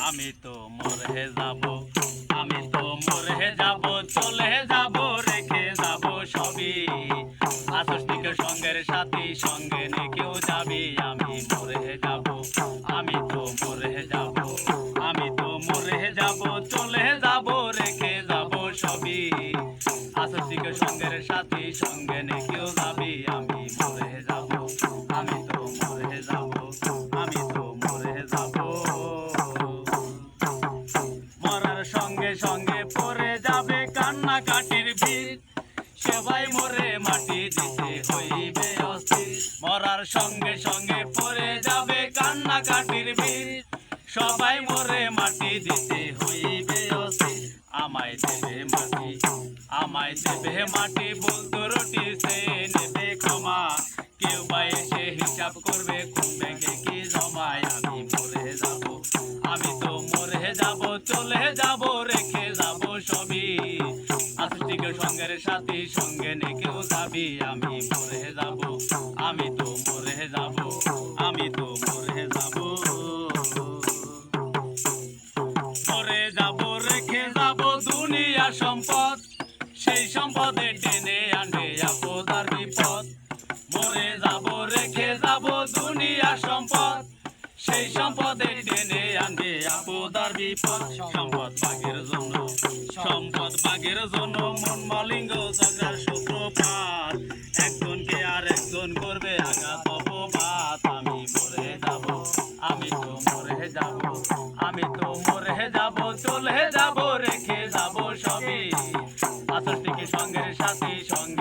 আমি তো মরে যাব, আমি তো মরে যাব, চলে যাব, রেখে যাব সবই। আসস্তিক সঙ্গের সাথী, সঙ্গে নিয়ে কেউ যাবি, আমি মরে যাব, আমি তো মরে যাব, আমি তো মরে যাব, চলে যাব, রেখে যাব সবই। আসস্তিক সঙ্গের সাথী, সঙ্গে নিয়ে কেউ যাবি, আমি মরে যাব, আমি তো মরে যাব, আমি তো মরে যাব। মরার সঙ্গে সঙ্গে পড়ে যাবে কান্নাকাটির ভিড়, সবাই মরে মাটি দিতে হইবে অস্থির। মরার সঙ্গে সঙ্গে পড়ে যাবে কান্নাকাটির ভিড়, সবাই মরে মাটি দিতে হইবে অস্থির। আমায় দেবে মাটি, আমায় দেবে মাটি, বলতো রুটি সে নেবে ক্ষমা। কেউ বা এসে হিসাব করবে কোন ব্যাংকে কি জমায়। আমি মরে যাব, আমি তো মরে যাব, চলে যাব, রেখে যাব সবই। আসস্তিক সঙ্গের সাথী, সঙ্গে নিয়ে কেউ যাবি, আমি মরে যাব, আমি তো মরে যাব, আমি তো মরে যাব। মরে যাব, রেখে যাব দুনিয়া সম্পদ, সেই সম্পদে টেনে আনবে আপদ আর বিপদ। মরে যাব, রেখে যাব দুনিয়া সম্পদ, সেই সম্পদে টেনে আনবে আপদ আর বিপদ। সম্পদ ভাগের জন্য, সম্পদ ভাগের জন্য মন মালিঙ্গ ঝগড়ার সূত্রপাত। একজনকে আর একজন করবে আঘাত অপবাদ। আমি মরে যাব, আমি তো মরে যাব, আমি তো মরে যাব, চলে যাব, রেখে যাব সবই। আসস্তিক সঙ্গের সাথী, সঙ্গে